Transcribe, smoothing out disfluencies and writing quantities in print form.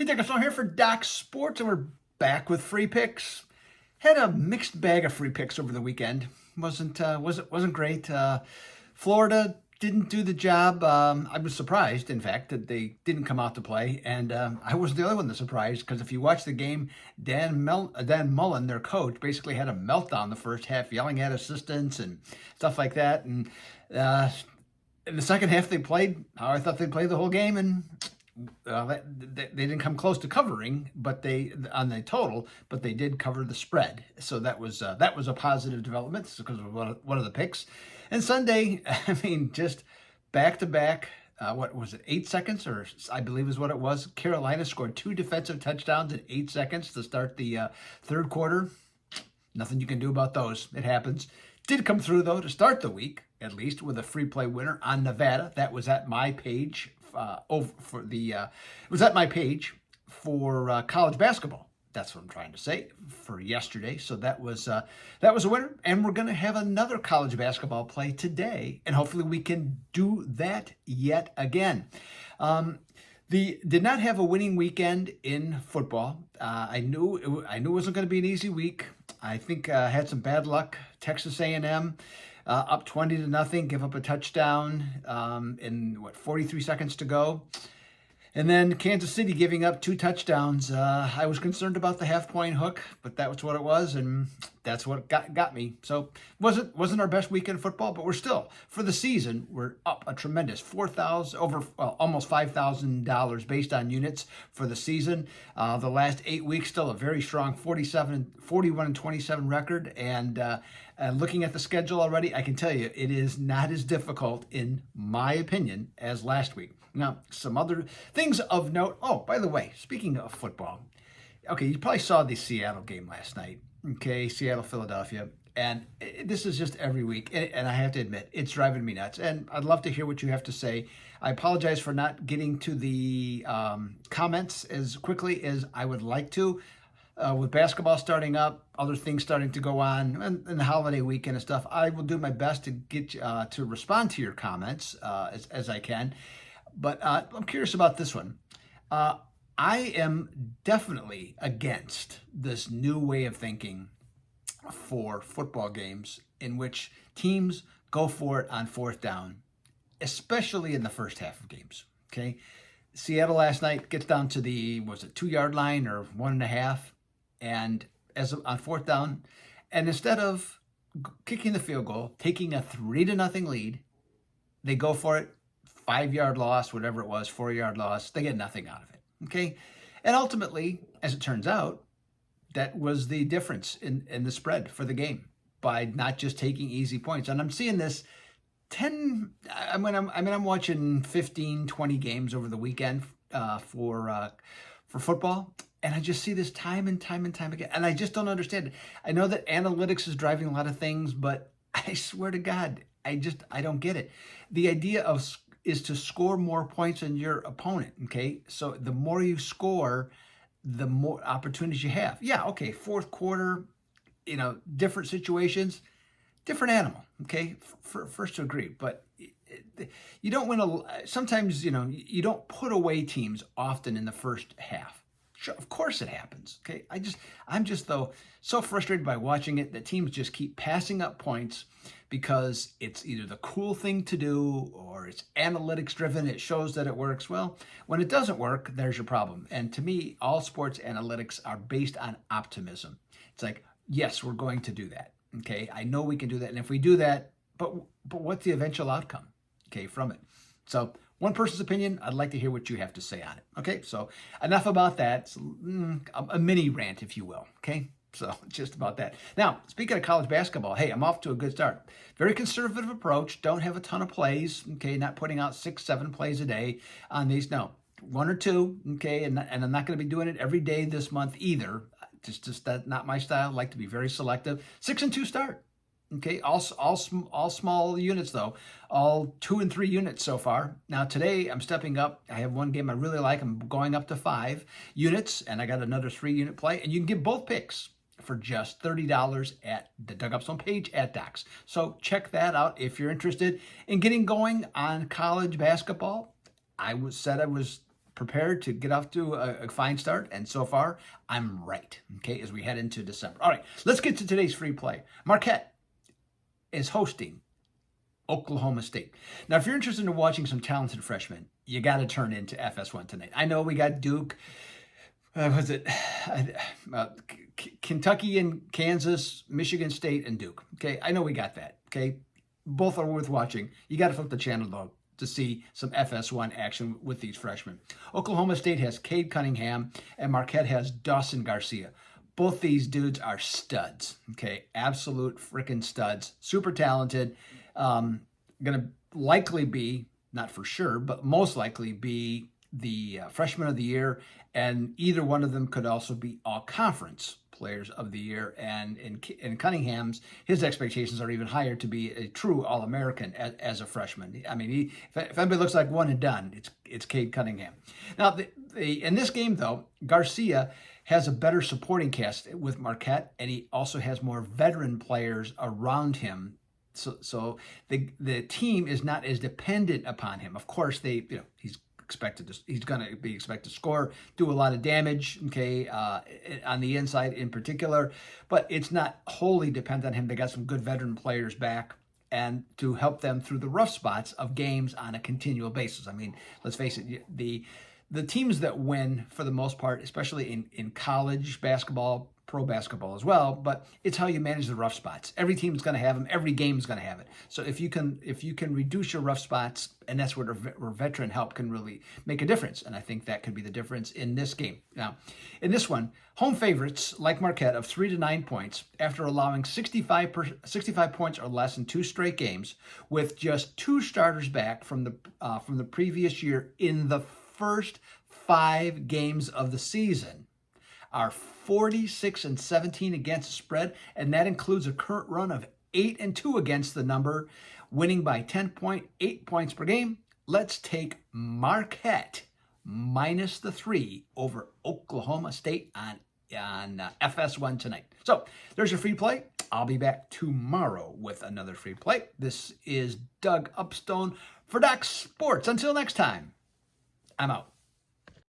Hey, Upstone here for Doc Sports, and we're back with free picks. Had a mixed bag of free picks over the weekend. Wasn't great. Florida didn't do the job. I was surprised, in fact, that they didn't come out to play, and I wasn't the only one that's surprised because if you watch the game, Dan Mullen, their coach, basically had a meltdown the first half, yelling at assistants and stuff like that. And in the second half, they played how I thought they'd play the whole game, and they didn't come close to covering, but they on the total, but they did cover the spread. So that was a positive development because of one of the picks. And Sunday, I mean, just back to back. What was it? 8 seconds, or I believe is what it was. Carolina scored 2 defensive touchdowns in 8 seconds to start the third quarter. Nothing you can do about those. It happens. Did come through though to start the week, at least with a free play winner on Nevada. That was at my page. It was at my page for college basketball. That's what I'm trying to say for yesterday. So that was a winner, and we're going to have another college basketball play today, and hopefully we can do that yet again. Did not have a winning weekend in football. I knew it wasn't going to be an easy week. I think had some bad luck. Texas A&M. Up 20-0, give up a touchdown in 43 seconds to go. And then Kansas City giving up 2 touchdowns. I was concerned about the half-point hook, but that was what it was, and that's what got me. So wasn't our best weekend of football, but we're still, for the season, we're up a tremendous almost $5,000 based on units for the season. The last 8 weeks, still a very strong 41-27 record, and looking at the schedule already, I can tell you it is not as difficult, in my opinion, as last week. Now, some other things of note. Oh, by the way, speaking of football, okay, you probably saw the Seattle game last night. Okay, Seattle, Philadelphia. And this is just every week. And I have to admit, it's driving me nuts. And I'd love to hear what you have to say. I apologize for not getting to the comments as quickly as I would like to. With basketball starting up, other things starting to go on, and the holiday weekend and stuff, I will do my best to get to respond to your comments as I can. But I'm curious about this one. I am definitely against this new way of thinking for football games in which teams go for it on fourth down, especially in the first half of games. Okay, Seattle last night gets down to the 2-yard line or 1.5, and on fourth down, and instead of kicking the field goal, taking a 3-0 lead, they go for it. 5-yard loss, whatever it was, 4-yard loss, they get nothing out of it, okay? And ultimately, as it turns out, that was the difference in the spread for the game by not just taking easy points. And I'm seeing this I'm watching 15, 20 games over the weekend for football, and I just see this time and time again, and I just don't understand it. I know that analytics is driving a lot of things, but I swear to God, I don't get it. The idea is to score more points than your opponent, okay? So the more you score, the more opportunities you have. Yeah, okay, fourth quarter, different situations, different animal, okay? First to agree, but you don't win sometimes, you don't put away teams often in the first half. Sure, of course it happens, okay? I'm just though so frustrated by watching it that teams just keep passing up points because it's either the cool thing to do or it's analytics driven. It shows that it works. Well, when it doesn't work, there's your problem. And to me, all sports analytics are based on optimism. It's like, yes, we're going to do that, okay? I know we can do that. And if we do that, but what's the eventual outcome, okay, from it? So one person's opinion, I'd like to hear what you have to say on it. Okay, so enough about that. It's a mini rant, if you will. Okay, so just about that. Now, speaking of college basketball, hey, I'm off to a good start. Very conservative approach. Don't have a ton of plays. Okay, not putting out 6-7 plays a day on these. No, 1 or 2. Okay, and I'm not going to be doing it every day this month either. Just that not my style. I like to be very selective. 6-2 start. Okay, all small units though, all 2 and 3 units so far. Now today I'm stepping up. I have one game I really like. I'm going up to 5 units, and I got another 3-unit play. And you can get both picks for just $30 at the Doug Upstone page at Docs. So check that out if you're interested in getting going on college basketball. I was prepared to get off to a fine start, and so far, I'm right, okay, as we head into December. All right, let's get to today's free play. Marquette is hosting Oklahoma State. Now, if you're interested in watching some talented freshmen, you got to turn into FS1 tonight. I know we got Duke, Kentucky and Kansas, Michigan State and Duke, okay? I know we got that, okay? Both are worth watching. You got to flip the channel, though, to see some FS1 action with these freshmen. Oklahoma State has Cade Cunningham, and Marquette has Dawson Garcia. Both these dudes are studs, okay? Absolute freaking studs. Super talented. Going to likely be, not for sure, but most likely be the freshman of the year, and either one of them could also be all-conference players of the year. And in Cunningham's, his expectations are even higher to be a true All-American as a freshman. I mean, if anybody looks like one and done, it's Cade Cunningham. Now, in this game, though, Garcia has a better supporting cast with Marquette, and he also has more veteran players around him. So the team is not as dependent upon him. Of course, he's going to be expected to score, do a lot of damage, okay, on the inside in particular, but it's not wholly dependent on him. They got some good veteran players back and to help them through the rough spots of games on a continual basis. I mean, let's face it, the teams that win for the most part, especially in college basketball, pro basketball as well, but it's how you manage the rough spots. Every team is going to have them. Every game is going to have it. So if you can reduce your rough spots, and that's where veteran help can really make a difference. And I think that could be the difference in this game. Now, in this one, home favorites like Marquette of 3 to 9 points after allowing 65 points or less in 2 straight games, with just 2 starters back from the previous year in the first 5 games of the season, are 46-17 against the spread, and that includes a current run of 8-2 against the number, winning by 10.8 points per game. Let's take Marquette minus the 3 over Oklahoma State on FS1 tonight. So there's your free play. I'll be back tomorrow with another free play. This is Doug Upstone for Doc Sports. Until next time, I'm out.